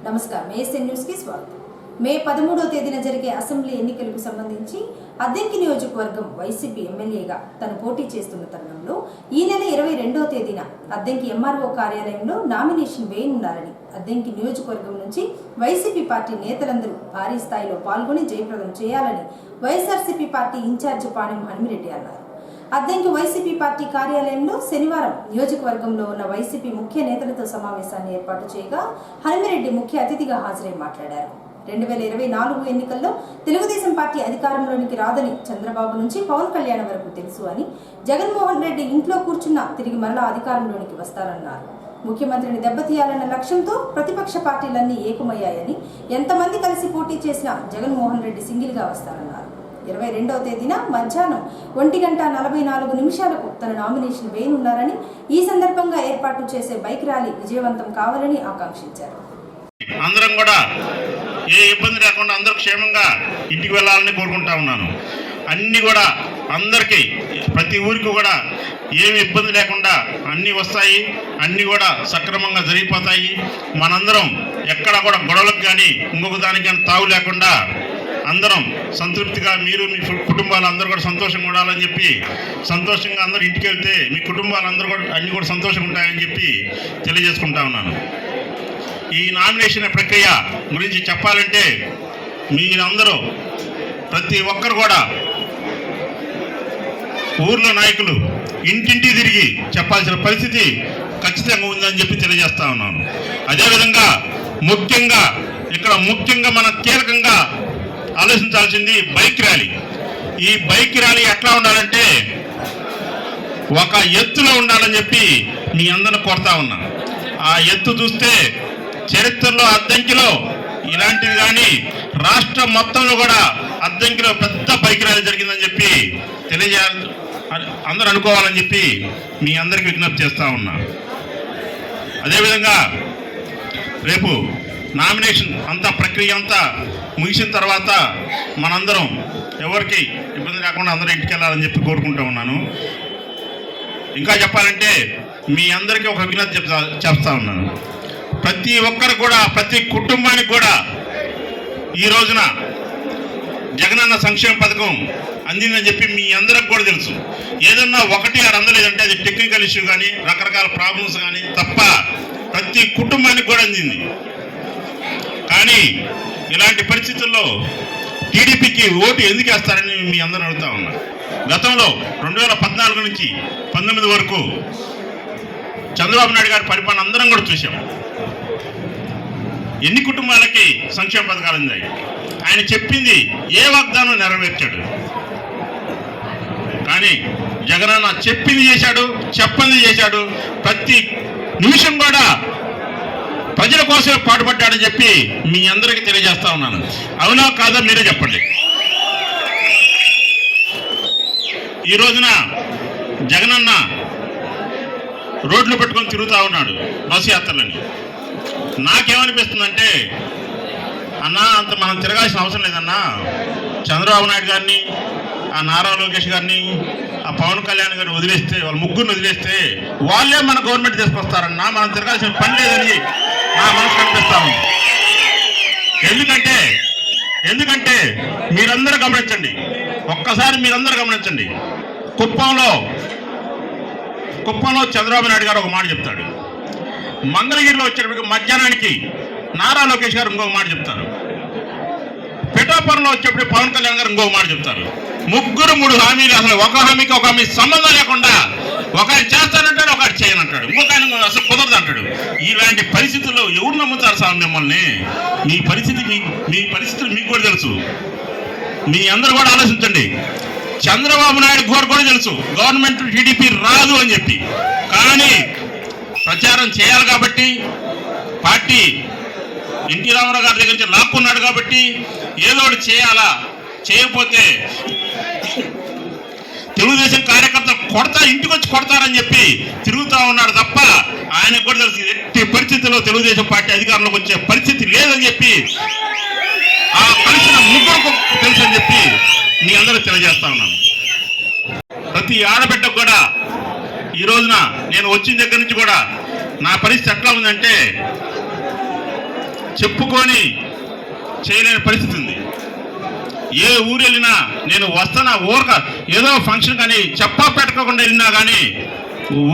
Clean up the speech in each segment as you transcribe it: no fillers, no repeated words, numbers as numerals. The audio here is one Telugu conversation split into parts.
నమస్కారం ఏఎస్ఎన్ న్యూస్ కి స్వాగతం. మే 13వ తేదీన జరిగే అసెంబ్లీ ఎన్నికలకు సంబంధించి అద్దెంకి నియోజకవర్గం వైసీపీ ఎమ్మెల్యేగా తను పోటీ చేస్తున్న తరుణంలో ఈ నెల 22వ తేదీన అద్దెంకి ఎంఆర్ఓ కార్యాలయంలో నామినేషన్ వేయనున్నారని అద్దెంకి నియోజకవర్గం నుంచి వైసీపీ పార్టీ నేతలందరూ భారీ స్థాయిలో పాల్గొని జయప్రదం చేయాలని వైఎస్ఆర్సీపీ పార్టీ ఇన్ఛార్జి పాణెం హనుమిరెడ్డి అన్నారు. అద్దెంకి వైసీపీ పార్టీ కార్యాలయంలో శనివారం నియోజకవర్గంలో ఉన్న వైసీపీ ముఖ్య నేతలతో సమావేశాన్ని ఏర్పాటు చేయగా హనుమిరెడ్డి ముఖ్య అతిథిగా హాజరై మాట్లాడారు. 2024 ఎన్నికల్లో తెలుగుదేశం పార్టీ అధికారంలోనికి రాదని చంద్రబాబు నుంచి పవన్ కళ్యాణ్ వరకు తెలుసు అని, జగన్మోహన్ రెడ్డి ఇంట్లో కూర్చున్నా తిరిగి మరలా అధికారంలోనికి వస్తారన్నారు. ముఖ్యమంత్రిని దెబ్బతీయాలన్న లక్ష్యంతో ప్రతిపక్ష పార్టీలన్నీ ఏకమయ్యాయని, ఎంతమంది కలిసి పోటీ చేసినా జగన్మోహన్ రెడ్డి సింగిల్గా వస్తారన్నారు. 22వ తేదీన మధ్యాహ్నం 1:44 తన నామినేషన్ వేయనున్నారని, ఈ సందర్భంగా ఏర్పాటు చేసే బైక్ ర్యాలీ విజయవంతం కావాలని ఆకాంక్షించారు. అందరం కూడా ఏ ఇబ్బంది లేకుండా అందరూ క్షేమంగా ఇంటికి వెళ్ళాలని కోరుకుంటా ఉన్నాను. అన్నీ కూడా అందరికీ ప్రతి ఊరికి కూడా ఏమి ఇబ్బంది లేకుండా అన్నీ వస్తాయి, అన్నీ కూడా సక్రమంగా జరిగిపోతాయి. మనందరం ఎక్కడ కూడా గొడవలకు కానీ ఇంకొక దానికి కానీ తావు లేకుండా అందరం సంతృప్తిగా మీరు మీ కుటుంబాలు అందరూ కూడా సంతోషంగా ఉండాలని చెప్పి, సంతోషంగా అందరూ ఇంటికి వెళ్తే మీ కుటుంబాలు అందరూ కూడా అన్నీ కూడా సంతోషంగా ఉంటాయని చెప్పి తెలియజేసుకుంటా ఉన్నాను. ఈ నామినేషన్ ప్రక్రియ గురించి చెప్పాలంటే మీరందరూ ప్రతి ఒక్కరు కూడా ఊర్లో నాయకులు ఇంటింటి తిరిగి చెప్పాల్సిన పరిస్థితి ఖచ్చితంగా ఉందని చెప్పి తెలియజేస్తా ఉన్నాను. అదేవిధంగా ముఖ్యంగా మన కీలకంగా ఆలోచించాల్సింది బైక్ ర్యాలీ. ఈ బైక్ ర్యాలీ ఎట్లా ఉండాలంటే ఒక ఎత్తులో ఉండాలని చెప్పి మీ అందరిని కోరుతా ఉన్నా. ఆ ఎత్తు చూస్తే చరిత్రలో అద్దంకిలో ఇలాంటిది కానీ రాష్ట్రం మొత్తంలో కూడా అద్దంకిలో పెద్ద బైక్ ర్యాలీ జరిగిందని చెప్పి తెలియజేయాలి, అందరూ అనుకోవాలని చెప్పి మీ అందరికీ విజ్ఞప్తి చేస్తూ ఉన్నా. అదేవిధంగా రేపు నామినేషన్ అంతా ప్రక్రియ అంతా ముగిసిన తర్వాత మనందరం ఎవరికి ఇబ్బంది లేకుండా అందరూ ఇంటికి వెళ్ళాలని చెప్పి కోరుకుంటూ ఉన్నాను. ఇంకా చెప్పాలంటే మీ అందరికీ ఒక విజ్ఞప్తి చెప్తా ఉన్నాను. ప్రతి ఒక్కరు కూడా, ప్రతి కుటుంబానికి కూడా ఈ రోజున జగనన్న సంక్షేమ పథకం అందిందని చెప్పి మీ అందరికి కూడా తెలుసు. ఏదన్నా ఒకటి అందలేదంటే అది టెక్నికల్ ఇష్యూ కానీ రకరకాల ప్రాబ్లమ్స్ కానీ తప్ప ప్రతి కుటుంబానికి కూడా అందింది. కానీ ఇలాంటి పరిస్థితుల్లో టీడీపీకి ఓటు ఎందుకు వేస్తారని మీ అందరూ అడుగుతా ఉన్నా. గతంలో 2014 నుంచి 19 వరకు చంద్రబాబు నాయుడు గారి పరిపాలన అందరం కూడా చూసాం. ఎన్ని కుటుంబాలకి సంక్షేమ పథకాలు అందాయి? ఆయన చెప్పింది ఏ వాగ్దానం నెరవేర్చాడు? కానీ జగనన్న చెప్పింది చేశాడు, చెప్పంది చేశాడు. ప్రతి నిమిషం కూడా ప్రజల కోసమే పాటుపడ్డాడని చెప్పి మీ అందరికీ తెలియజేస్తా ఉన్నాను. అవునా కాదా మీరే చెప్పండి. ఈ రోజున జగనన్న రోడ్లు పెట్టుకొని తిరుగుతూ ఉన్నాడు బస్సు యాత్రలని. నాకేమనిపిస్తుందంటే, అన్నా అంత మనం తిరగాల్సిన అవసరం లేదన్నా. చంద్రబాబు నాయుడు గారిని, ఆ నారా లోకేష్ గారిని, ఆ పవన్ కళ్యాణ్ గారిని వదిలేస్తే, వాళ్ళ ముగ్గురిని వదిలేస్తే వాళ్ళే మన గవర్నమెంట్ తీసుకొస్తారన్నా. మనం తిరగాల్సిన పని లేదని నా మనసు కనిపిస్తాము. ఎందుకంటే మీరందరూ గమనించండి, ఒక్కసారి మీరందరూ గమనించండి. కుప్పంలో చంద్రబాబు నాయుడు గారు ఒక మాట చెప్తాడు. మంగళగిరిలో వచ్చేటప్పటికి మధ్యాహ్నానికి నారా లోకేష్ గారు ఇంకొక మాట చెప్తారు. పిఠాపురంలో వచ్చేటప్పుడు పవన్ కళ్యాణ్ గారు ఇంకొక మాట చెప్తారు. ముగ్గురు 3 హామీలు, అసలు ఒక హామీకి ఒక హామీ సంబంధం లేకుండా ఒకటి చేస్తానంటాడు, ఒకటి చేయనంటాడు, ఇంకొక ఆయన అసలు కుదరదు అంటాడు. ఇలాంటి పరిస్థితుల్లో ఎవరు నమ్ముతారు సార్ మిమ్మల్ని? మీ పరిస్థితులు మీకు కూడా తెలుసు. మీ అందరూ కూడా ఆలోచించండి. చంద్రబాబు నాయుడు గారు కూడా తెలుసు గవర్నమెంట్ టీడీపీ రాదు అని చెప్పి. కానీ ప్రచారం చేయాలి కాబట్టి, పార్టీ ఎన్టీ రామారావు గారి దగ్గర నుంచి లాక్కున్నాడు కాబట్టి ఏదో ఒకటి చేయాలా. చేయకపోతే తెలుగుదేశం కార్యకర్తలు ఇంటికి వచ్చి కొడతారని చెప్పి తిరుగుతూ ఉన్నాడు తప్ప ఆయనకు కూడా తెలుసు ఎట్టి పరిస్థితుల్లో తెలుగుదేశం పార్టీ అధికారంలోకి వచ్చే పరిస్థితి లేదని చెప్పి ఆ కలిసిన ముగ్గురు తెలుసు అని చెప్పి మీ అందరూ తెలియజేస్తా ఉన్నాను. ప్రతి ఆడబిడ్డకు కూడా ఈ రోజున నేను వచ్చిన దగ్గర నుంచి కూడా నా పరిస్థితి ఎట్లా ఉందంటే, చెప్పుకొని చేయలేని పరిస్థితి ఉంది. ఏ ఊరు వెళ్ళినా నేను వస్తానా ఊరక ఏదో ఫంక్షన్ కానీ చెప్పా పెట్టకుండా వెళ్ళినా కానీ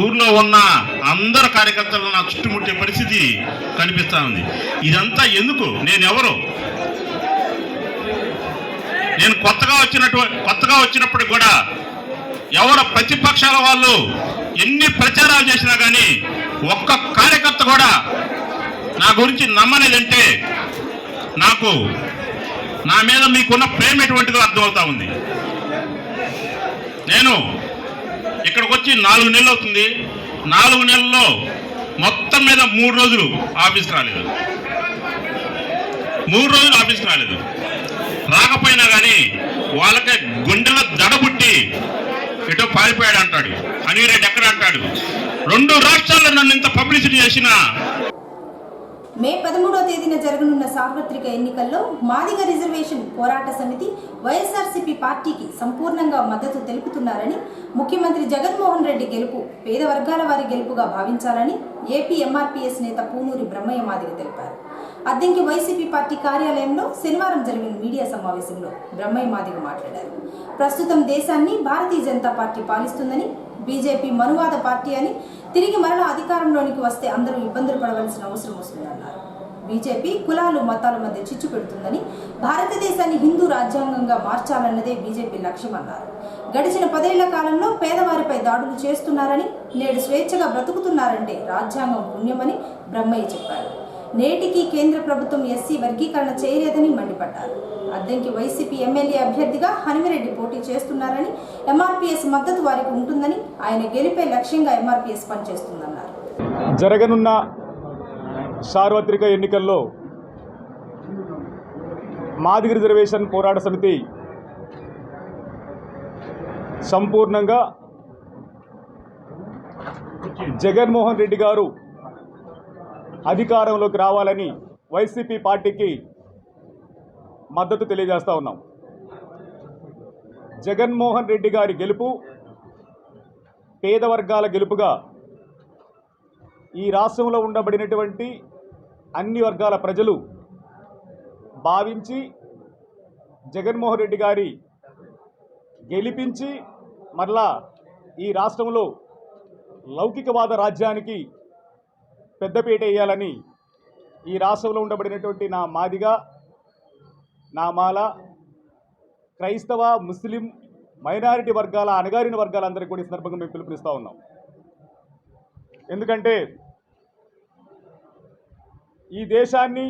ఊర్లో ఉన్న అందరు కార్యకర్తలు నా చుట్టుముట్టే పరిస్థితి కనిపిస్తూ ఉంది. ఇదంతా ఎందుకు? నేనెవరు? నేను కొత్తగా వచ్చినప్పటికి కూడా ఎవరు ప్రతిపక్షాల వాళ్ళు ఎన్ని ప్రచారాలు చేసినా కానీ ఒక్క కార్యకర్త కూడా నా గురించి నమ్మలేదంటే నాకు నా మీద మీకున్న ప్రేమ ఎటువంటిదో అర్థమవుతా ఉంది. నేను ఇక్కడికి వచ్చి 4 నెలలు అవుతుంది. 4 నెలల్లో మొత్తం మీద 3 రోజులు ఆఫీస్కి రాలేదు. 3 రోజులు ఆఫీస్కి రాలేదు. రాకపోయినా కానీ వాళ్ళకే గుండెల దడబుట్టి ఎటో పారిపోయాడు అంటాడు, అనిరెడ్డి ఎక్కడ అంటాడు. 2 రాష్ట్రాల్లో నన్ను ఇంత పబ్లిసిటీ చేసిన మే 13వ తేదీన జరగనున్న సార్వత్రిక ఎన్నికల్లో మాదిగ రిజర్వేషన్ పోరాట సమితి వైఎస్ఆర్సీపీ పార్టీకి సంపూర్ణంగా మద్దతు తెలుపుతున్నారని, ముఖ్యమంత్రి జగన్మోహన్ రెడ్డి గెలుపు పేద వర్గాల వారి గెలుపుగా భావించాలని ఏపీ ఎంఆర్పీఎస్ నేత పూనూరి బ్రహ్మయ్య మాదిగ తెలిపారు. అద్దెంకి వైసీపీ పార్టీ కార్యాలయంలో శనివారం జరిగిన మీడియా సమావేశంలో బ్రహ్మయ్య మాదిగ మాట్లాడారు. ప్రస్తుతం దేశాన్ని Bharatiya Janata party పాలిస్తుందని, BJP మనువాద party అని, తిరిగి మరలా అధికారంలోనికి వస్తే అందరూ ఇబ్బందులు పడవలసిన అవసరం వస్తుందన్నారు. బీజేపీ కులాలు మతాల మధ్య చిచ్చు పెడుతుందని, భారతదేశాన్ని హిందూ రాజ్యాంగంగా మార్చాలన్నదే బీజేపీ లక్ష్యమన్నారు. గడిచిన 10 ఏళ్ల కాలంలో పేదవారిపై దాడులు చేస్తున్నారని, నేడు స్వేచ్ఛగా బ్రతుకుతున్నారంటే రాజ్యాంగం పుణ్యమని బ్రహ్మయ్య చెప్పారు. నేటికి కేంద్ర ప్రభుత్వం ఎస్సీ వర్గీకరణ చేయలేదని మండిపడ్డారు. అద్దెంకి వైసీపీ ఎమ్మెల్యే అభ్యర్థిగా హనుమిరెడ్డి పోటీ చేస్తున్నారని, ఎంఆర్పీఎస్ మద్దతు వారికి ఉంటుందని, ఆయన గెలిపే లక్ష్యంగా ఎంఆర్పీఎస్ పనిచేస్తుందన్నారు. జరగనున్న సార్వత్రిక ఎన్నికల్లో మాదిగ రిజర్వేషన్ పోరాట సమితి సంపూర్ణంగా జగన్మోహన్ రెడ్డి గారు అధికారంలోకి రావాలని వైసీపీ పార్టీకి మద్దతు తెలియజేస్తూ ఉన్నాం. జగన్మోహన్ రెడ్డి గారి గెలుపు పేద వర్గాల గెలుపుగా ఈ రాష్ట్రంలో ఉండబడినటువంటి అన్ని వర్గాల ప్రజలు భావించి జగన్మోహన్ రెడ్డి గారి గెలిపించి మరలా ఈ రాష్ట్రంలో లౌకికవాద రాజ్యానికి పెద్దపీట వేయాలని ఈ రాష్ట్రంలో ఉండబడినటువంటి నా మాదిగ, నా మాల, క్రైస్తవ, ముస్లిం, మైనారిటీ వర్గాల, అణగారిన వర్గాలందరికీ కూడా ఈ సందర్భంగా మేము పిలుపునిస్తూ ఉన్నాం. ఎందుకంటే ఈ దేశాన్ని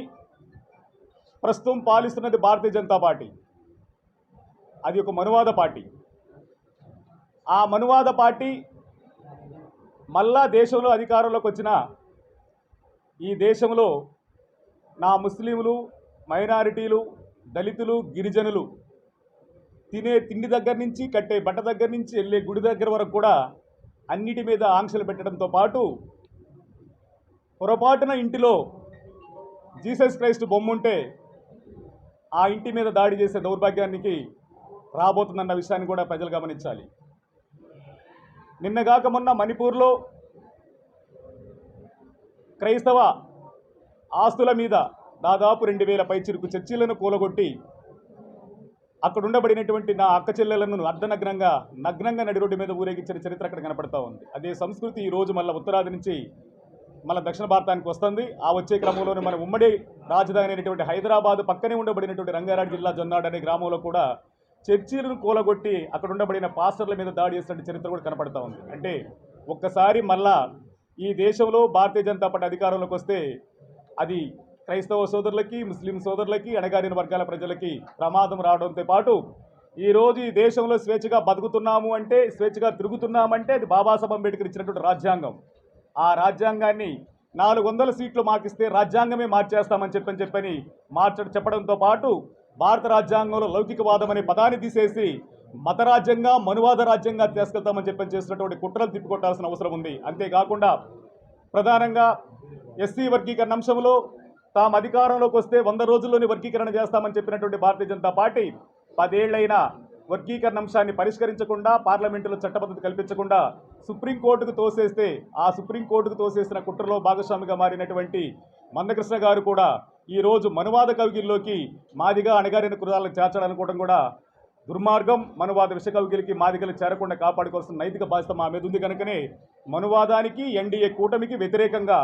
ప్రస్తుతం పాలిస్తున్నది భారతీయ జనతా పార్టీ. అది ఒక మనువాద పార్టీ. ఆ మనువాద పార్టీ మళ్ళా దేశంలో అధికారంలోకి వచ్చిన ఈ దేశంలో నా ముస్లింలు, మైనారిటీలు, దళితులు, గిరిజనులు తినే తిండి దగ్గర నుంచి, కట్టే బట్ట దగ్గర నుంచి, వెళ్ళే గుడి దగ్గర వరకు కూడా అన్నిటి మీద ఆంక్షలు పెట్టడంతో పాటు పొరపాటున ఇంటిలో జీసస్ క్రైస్ట్ బొమ్మ ఉంటే ఆ ఇంటి మీద దాడి చేసే దౌర్భాగ్యానికి రాబోతుందన్న విషయాన్ని కూడా ప్రజలు గమనించాలి. నిన్నగాక మొన్న మణిపూర్లో క్రైస్తవ ఆస్తుల మీద దాదాపు 2000 పైచిరుకు చర్చిలను కూలగొట్టి అక్కడ ఉండబడినటువంటి నా అక్క చెల్లెలను అర్ధనగ్నంగా నడి రోడ్డు మీద ఊరేగించిన చరిత్ర అక్కడ కనపడతా ఉంది. అదే సంస్కృతి ఈరోజు మళ్ళీ ఉత్తరాది నుంచి మళ్ళీ దక్షిణ భారతానికి వస్తుంది. ఆ వచ్చే క్రమంలోనే మన ఉమ్మడి రాజధాని అయినటువంటి హైదరాబాద్ పక్కనే ఉండబడినటువంటి రంగారెడ్డి జిల్లా జొన్నాడ్ అనే గ్రామంలో కూడా చర్చిలను కూలగొట్టి అక్కడ ఉండబడిన పాస్టర్ల మీద దాడి చేసిన చరిత్ర కూడా కనపడతా ఉంది. అంటే ఒక్కసారి మళ్ళా ఈ దేశంలో భారతీయ జనతా పార్టీ అధికారంలోకి వస్తే అది క్రైస్తవ సోదరులకి, ముస్లిం సోదరులకి, అణగారిన వర్గాల ప్రజలకి ప్రమాదం రావడంతో పాటు ఈరోజు ఈ దేశంలో స్వేచ్ఛగా బతుకుతున్నాము అంటే, స్వేచ్ఛగా తిరుగుతున్నామంటే అది బాబాసాహెబ్ అంబేద్కర్ ఇచ్చినటువంటి రాజ్యాంగం. ఆ రాజ్యాంగాన్ని 400 సీట్లు మాకిస్తే రాజ్యాంగమే మార్చేస్తామని చెప్పని చెప్పడంతో పాటు భారత రాజ్యాంగంలో లౌకికవాదం అనే పదాన్ని తీసేసి మతరాజ్యంగా, మనువాద రాజ్యంగా తీసుకెళ్తామని చేసినటువంటి కుట్రలు తిప్పికొట్టాల్సిన అవసరం ఉంది. అంతేకాకుండా ప్రధానంగా ఎస్సీ వర్గీకరణ అంశంలో తాము అధికారంలోకి వస్తే 100 రోజుల్లోనే వర్గీకరణ చేస్తామని చెప్పినటువంటి భారతీయ జనతా పార్టీ 10 ఏళ్లైనా వర్గీకరణ అంశాన్ని పరిష్కరించకుండా, పార్లమెంటులో చట్టబద్ధత కల్పించకుండా సుప్రీంకోర్టుకు తోసేస్తే, ఆ సుప్రీంకోర్టుకు తోసేసిన కుట్రలో భాగస్వామిగా మారినటువంటి మందకృష్ణ గారు కూడా ఈరోజు మనువాద కవిగిల్లోకి మాదిగా అణగారిన కులాలను చేర్చాలనుకోవడం కూడా దుర్మార్గం. మనువాద విషకవిగిలికి మాదిగలు చేరకుండా కాపాడుకోవాల్సిన నైతిక బాధ్యత మా మీద ఉంది. కనుకనే మనువాదానికి ఎన్డీఏ కూటమికి వ్యతిరేకంగా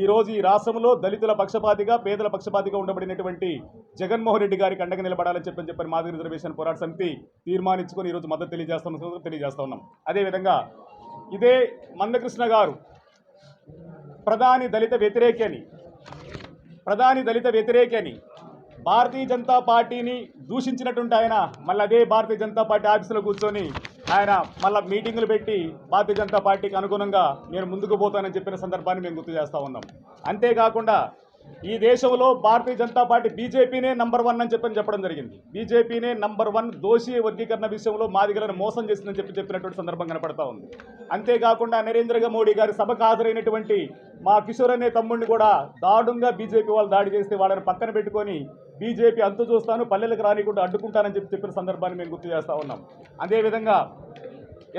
ఈరోజు ఈ రాష్ట్రంలో దళితుల పక్షపాతిగా పేదల పక్షపాతిగా ఉండబడినటువంటి జగన్మోహన్ రెడ్డి గారికి అండగా నిలబడాలని చెప్పని మాదిగ రిజర్వేషన్ పోరాట సమితి తీర్మానించుకొని ఈరోజు మద్దతు తెలియజేస్తా ఉన్నాం. అదేవిధంగా ఇదే మందకృష్ణ గారు ప్రధాని దళిత వ్యతిరేకి అని భారతీయ జనతా పార్టీని దూషించినటువంటి ఆయన మళ్ళీ అదే భారతీయ జనతా పార్టీ ఆఫీసులో కూర్చొని ఆయన మళ్ళీ మీటింగులు పెట్టి భారతీయ జనతా పార్టీకి అనుగుణంగా నేను ముందుకు పోతానని చెప్పిన సందర్భాన్ని మేము గుర్తు చేస్తూ ఉన్నాం. అంతేకాకుండా ఈ దేశంలో భారతీయ జనతా పార్టీ బీజేపీనే నంబర్ 1 అని చెప్పడం జరిగింది. బీజేపీనే నంబర్ 1 దోషి వర్గీకరణ విషయంలో మాదిగలను మోసం చేసిందని చెప్పినటువంటి సందర్భం కనపడతా ఉంది. అంతేకాకుండా నరేంద్ర మోడీ గారి సభకు హాజరైనటువంటి మా కిషోర్ అనే తమ్ముడిని కూడా దారుణంగా బీజేపీ వాళ్ళు దాడి చేస్తే వాళ్ళని పక్కన పెట్టుకొని బీజేపీ అంతు చూస్తాను పల్లెలకు రానికుండా అడ్డుకుంటానని చెప్పిన సందర్భాన్ని మేము గుర్తు చేస్తూ ఉన్నాం. అదేవిధంగా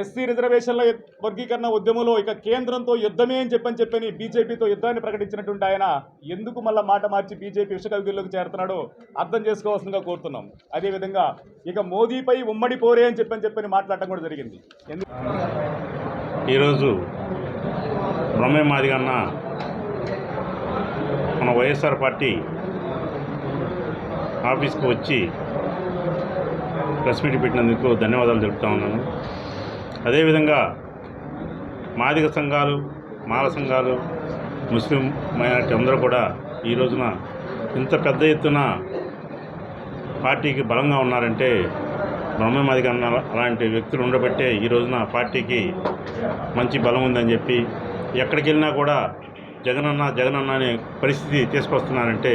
ఎస్సీ రిజర్వేషన్ల వర్గీకరణ ఉద్యమంలో ఇక కేంద్రంతో యుద్ధమే అని చెప్పని బీజేపీతో యుద్ధాన్ని ప్రకటించినటువంటి ఆయన ఎందుకు మళ్ళీ మాట మార్చి బీజేపీ విషకవిగిల్లోకి చేరుతున్నాడో అర్థం చేసుకోవాల్సిందిగా కోరుతున్నాం. అదేవిధంగా ఇక మోదీపై ఉమ్మడి పోరే అని చెప్పని మాట్లాడటం కూడా జరిగింది. ఈరోజు బ్రహ్మే మాదిగన్న మన వైఎస్ఆర్ పార్టీ ఆఫీస్కి వచ్చి ప్రెస్ మీట్ పెట్టినందుకు ధన్యవాదాలు తెలుపుతా ఉన్నాను. అదేవిధంగా మాదిగ సంఘాలు, మాల సంఘాలు, ముస్లిం మైనారిటీ అందరూ కూడా ఈ రోజున ఇంత పెద్ద ఎత్తున పార్టీకి బలంగా ఉన్నారంటే బ్రహ్మ మాదిగ అలాంటి వ్యక్తులు ఉండబట్టే ఈ రోజున పార్టీకి మంచి బలం ఉందని చెప్పి ఎక్కడికి వెళ్ళినా కూడా జగనన్న అనే పరిస్థితి తీసుకొస్తున్నారంటే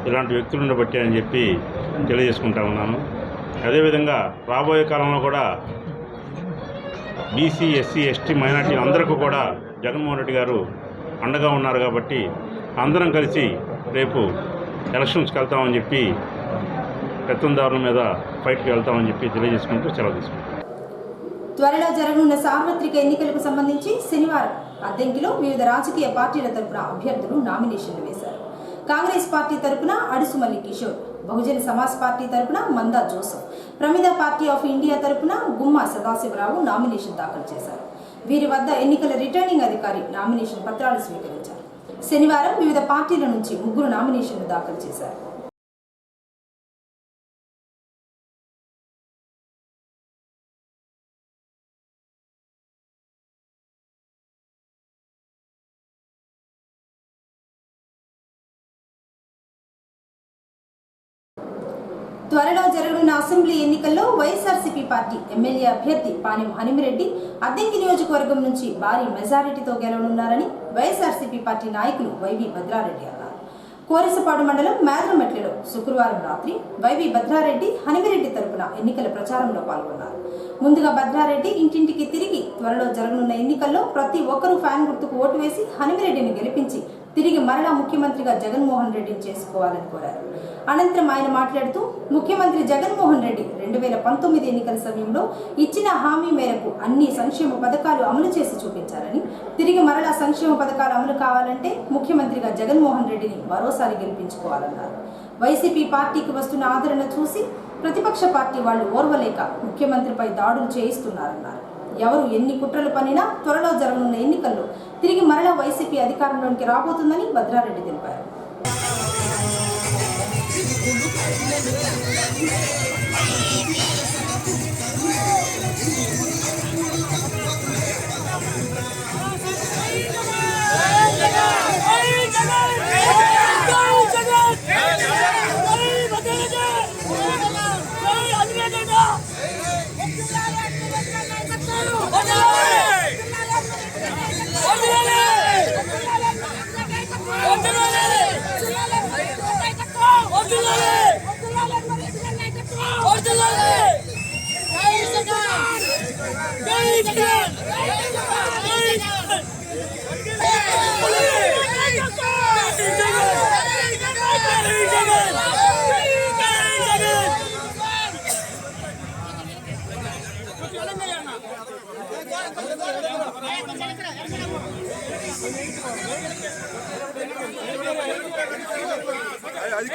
ఇలాంటి వ్యక్తులు ఉండబట్టే అని చెప్పి తెలియజేసుకుంటా ఉన్నాను. అదేవిధంగా రాబోయే కాలంలో కూడా బీసీ, ఎస్సీ, ఎస్టీ మైనార్టీ అందరికీ కూడా జగన్మోహన్ రెడ్డి గారు అండగా ఉన్నారు కాబట్టి అందరం కలిసి రేపు ఎలక్షన్స్కి వెళ్తామని చెప్పి పెత్తందారుల మీద ఫైట్కి వెళ్తామని చెప్పి తెలియజేసుకుంటూ సెలవు తీసుకుంటాం. త్వరలో జరగనున్న సార్వత్రిక ఎన్నికలకు సంబంధించి శనివారం అద్దెంకిలో వివిధ రాజకీయ పార్టీల తరపున అభ్యర్థులు నామినేషన్లు వేశారు. కాంగ్రెస్ పార్టీ తరపున అడుసుమల్లి కిషోర్, బహుజన సమాజ్ పార్టీ తరపున మందా జోసఫ్, ప్రమిద పార్టీ ఆఫ్ ఇండియా తరపున గుమ్మా సదాశివరావు నామినేషన్ దాఖలు చేశారు. వీరి వద్ద ఎన్నికల రిటర్నింగ్ అధికారి నామినేషన్ పత్రాలు స్వీకరించారు. శనివారం వివిధ పార్టీల నుంచి 3 నామినేషన్లు దాఖలు చేశారు. త్వరలో జరగనున్న అసెంబ్లీ ఎన్నికల్లో వైఎస్ఆర్సీపీ పార్టీ ఎమ్మెల్యే అభ్యర్థి పానెం హనుమిరెడ్డి అద్దెంకి నియోజకవర్గం నుంచి భారీ మెజారిటీతో గెలవనున్నారని వైఎస్ఆర్సీపీ పార్టీ నాయకులు వైవి భద్రారెడ్డి అన్నారు. కోరిసపాడు మండలం మేదరమెట్లలో శుక్రవారం రాత్రి వైవి భద్రారెడ్డి హనుమిరెడ్డి తరపున ఎన్నికల ప్రచారంలో పాల్గొన్నారు. ముందుగా భద్రారెడ్డి ఇంటింటికి తిరిగి త్వరలో జరగనున్న ఎన్నికల్లో ప్రతి ఒక్కరూ ఫ్యాన్ గుర్తుకు ఓటు వేసి హనుమిరెడ్డిని గెలిపించి తిరిగి మరలా ముఖ్యమంత్రిగా జగన్మోహన్ రెడ్డిని చేసుకోవాలని కోరారు. అనంతరం ఆయన మాట్లాడుతూ ముఖ్యమంత్రి జగన్మోహన్ రెడ్డి 2019 ఎన్నికల సమయంలో ఇచ్చిన హామీ మేరకు అన్ని సంక్షేమ పథకాలు అమలు చేసి చూపించారని, తిరిగి మరలా సంక్షేమ పథకాలు అమలు కావాలంటే ముఖ్యమంత్రిగా జగన్మోహన్ రెడ్డిని మరోసారి గెలిపించుకోవాలన్నారు. వైసీపీ పార్టీకి వస్తున్న ఆదరణ చూసి ప్రతిపక్ష పార్టీ వాళ్ళు ఓర్వలేక ముఖ్యమంత్రిపై దాడులు చేయిస్తున్నారన్నారు. ఎవరు ఎన్ని కుట్రలు పన్నినా త్వరలో జరగనున్న ఎన్నికల్లో తిరిగి మరలా వైసీపీ అధికారంలోకి రాబోతుందని భద్రారెడ్డి తెలిపారు. రేపు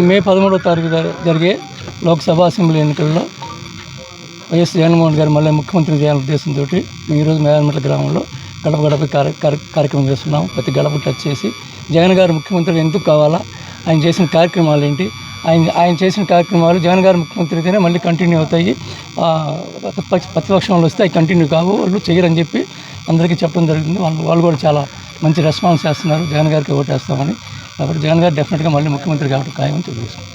మే 13వ తారీఖు జరిగే లోక్సభ అసెంబ్లీ ఎన్నికల్లో వైఎస్ జగన్మోహన్ గారు మళ్ళీ ముఖ్యమంత్రి చేయాలనే ఉద్దేశంతో ఈరోజు మేదమెట్ల గ్రామంలో గడప గడప కార్యక్రమం చేస్తున్నాం. ప్రతి గడప టచ్ చేసి జగన్ గారు ముఖ్యమంత్రి ఎందుకు కావాలా, ఆయన చేసిన కార్యక్రమాలు ఏంటి, ఆయన చేసిన కార్యక్రమాలు జగన్ గారు ముఖ్యమంత్రి అయితేనే మళ్ళీ కంటిన్యూ అవుతాయి, ప్రతిపక్షంలో వస్తే అవి కంటిన్యూ కావు, వాళ్ళు చేయరని చెప్పి అందరికీ చెప్పడం జరుగుతుంది. వాళ్ళు కూడా చాలా మంచి రెస్పాన్స్ చేస్తున్నారు, జగన్ గారికి ఓటేస్తామని. కాబట్టి జగన్ గారు డెఫినెట్గా మళ్ళీ ముఖ్యమంత్రి కావడం ఖాయమని తెలియజేస్తాం.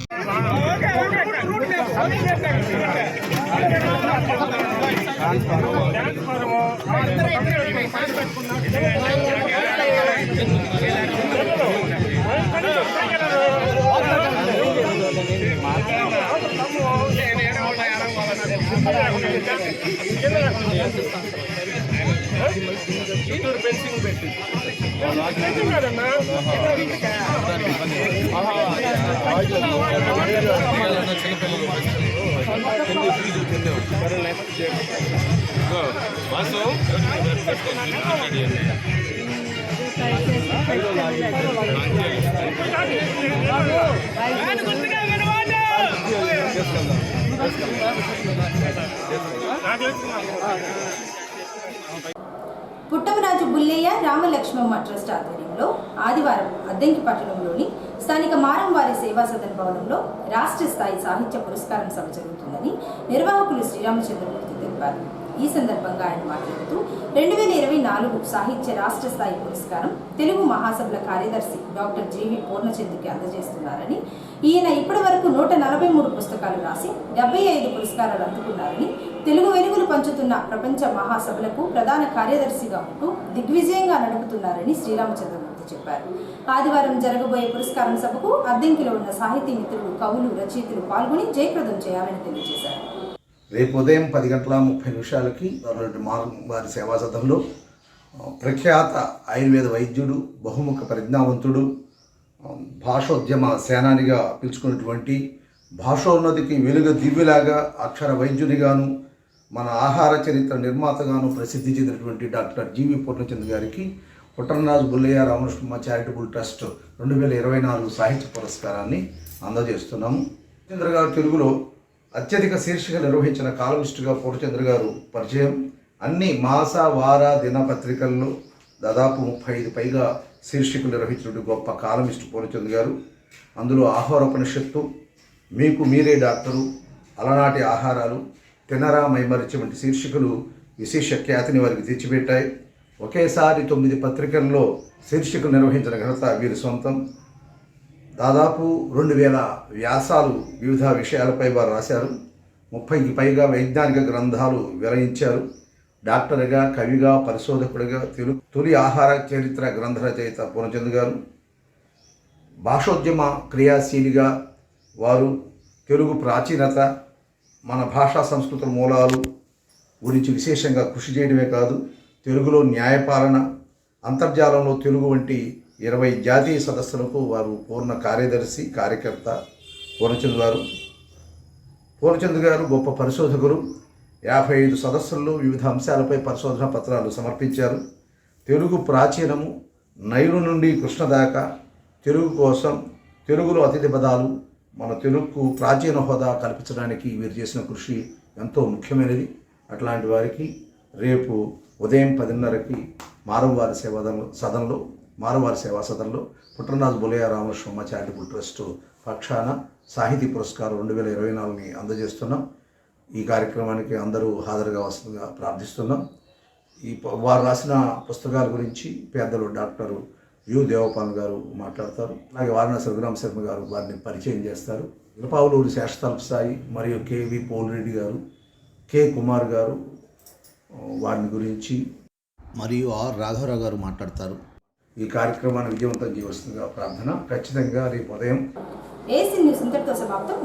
పుట్టమరాజు బుల్లయ్య రామలక్ష్మమ్మ ట్రస్ట్ ఆధ్వర్యంలో ఆదివారం అద్దంకి పట్టణంలోని స్థానిక మారంవారి సేవా సదన్ భవనంలో రాష్ట్ర స్థాయి సాహిత్య పురస్కారం సభ జరుగుతుందని నిర్వాహకులు శ్రీరామచంద్రమూర్తి తెలిపారు. ఈ సందర్భంగా ఆయన మాట్లాడుతూ 2024 సాహిత్య రాష్ట్ర స్థాయి పురస్కారం తెలుగు మహాసభల కార్యదర్శి డాక్టర్ జీవి పూర్ణచంద్రకి అందజేస్తున్నారని, ఈయన ఇప్పటి వరకు 143 పుస్తకాలు రాసి 75 పురస్కారాలు అందుకున్నారని, తెలుగు వెలుగులు పంచుతున్న ప్రపంచ మహాసభలకు ప్రధాన కార్యదర్శిగా ఉంటూ దిగ్విజయంగా నడుపుతున్నారని శ్రీరామచంద్రమూర్తి చెప్పారు. ఆదివారం జరగబోయే పురస్కారం సభకు అద్దంకిలో ఉన్న సాహితీ మిత్రులు, కవులు, రచయితలు పాల్గొని జయప్రదం చేయాలని తెలియజేశారు. రేపు ఉదయం 10:30 వారి సేవా సదనంలో ప్రఖ్యాత ఆయుర్వేద వైద్యుడు, బహుముఖ పరిజ్ఞావంతుడు, భాషోద్యమ సేనానిగా పిలుచుకున్నటువంటి భాషోన్నతికి వెలుగు దివ్యలాగా అక్షర వైద్యునిగాను మన ఆహార చరిత్ర నిర్మాతగాను ప్రసిద్ధి చెందినటువంటి డాక్టర్ జీవి పూర్ణచంద్ర గారికి పుట్టమరాజు బుల్లయ్య రామలక్ష్మమ్మ చారిటబుల్ ట్రస్ట్ 2024 సాహిత్య పురస్కారాన్ని అందజేస్తున్నాము. పూర్ణచంద్ర గారు తెలుగులో అత్యధిక శీర్షిక నిర్వహించిన కాలమిస్టుగా పూర్ణచంద్ర గారు పరిచయం. అన్ని మాస, వార, దినపత్రికల్లో దాదాపు 35 పైగా శీర్షికలు నిర్వహించిన గొప్ప కాలమిస్టు పూర్ణచంద్ర గారు. అందులో ఆహారోపనిషత్తు, మీకు మీరే డాక్టరు, అలనాటి ఆహారాలు, తినరా మైమరిచి వంటి శీర్షికలు విశేష ఖ్యాతిని వారికి తెచ్చిపెట్టాయి. ఒకేసారి 9 పత్రికల్లో శీర్షికలు నిర్వహించిన ఘనత వీరి సొంతం. దాదాపు 2000 వ్యాసాలు వివిధ విషయాలపై వారు రాశారు. 30కి పైగా వైజ్ఞానిక గ్రంథాలు విరయించారు. డాక్టర్గా, కవిగా, పరిశోధకుడిగా తొలి ఆహార చరిత్ర గ్రంథ రచయిత పూర్ణచంద్ర గారు. భాషోద్యమ క్రియాశీలిగా వారు తెలుగు ప్రాచీనత, మన భాషా సంస్కృతుల మూలాలు గురించి విశేషంగా కృషి చేయడమే కాదు, తెలుగులో న్యాయపాలన, అంతర్జాలంలో తెలుగు వంటి 20 జాతీయ సదస్సులకు వారు పూర్ణ కార్యదర్శి, కార్యకర్త పూర్ణచంద్ర గారు గొప్ప పరిశోధకులు. 55 సదస్సుల్లో వివిధ అంశాలపై పరిశోధన పత్రాలు సమర్పించారు. తెలుగు ప్రాచీనము, నైరు నుండి కృష్ణ దాకా, తెలుగు కోసం, తెలుగులో అతిథి పదాలు, మన తెలుగుకు ప్రాచీన హోదా కల్పించడానికి వీరు చేసిన కృషి ఎంతో ముఖ్యమైనది. అట్లాంటి వారికి రేపు ఉదయం 10:30కి మారంవారి సేవా సదనంలో పుట్టమరాజు బుల్లయ్య రామలక్ష్మమ్మ చారిటబుల్ ట్రస్ట్ పక్షాన సాహితీ పురస్కారం 2024ని అందజేస్తున్నాం. ఈ కార్యక్రమానికి అందరూ హాజరుగా వస్తుందిగా ప్రార్థిస్తున్నాం. వారు రాసిన పుస్తకాల గురించి పెద్దలు డాక్టర్ యు దేవపాల్ గారు మాట్లాడతారు. అలాగే వారణాసి రఘురామ శర్మ గారు వారిని పరిచయం చేస్తారు. ఇలపావులూరి శేషతల్ప సాయి మరియు కెవి పోలిరెడ్డి గారు, కె కుమార్ గారు వారిని గురించి మరియు ఆర్ రాఘవరావు గారు మాట్లాడతారు. ఈ కార్యక్రమాన్ని విజయవంతం చేయవలసిందిగా ప్రార్థన. ఖచ్చితంగా రేపు ఉదయం ఏసీ న్యూస్ ఇంతటితో సమాప్తం.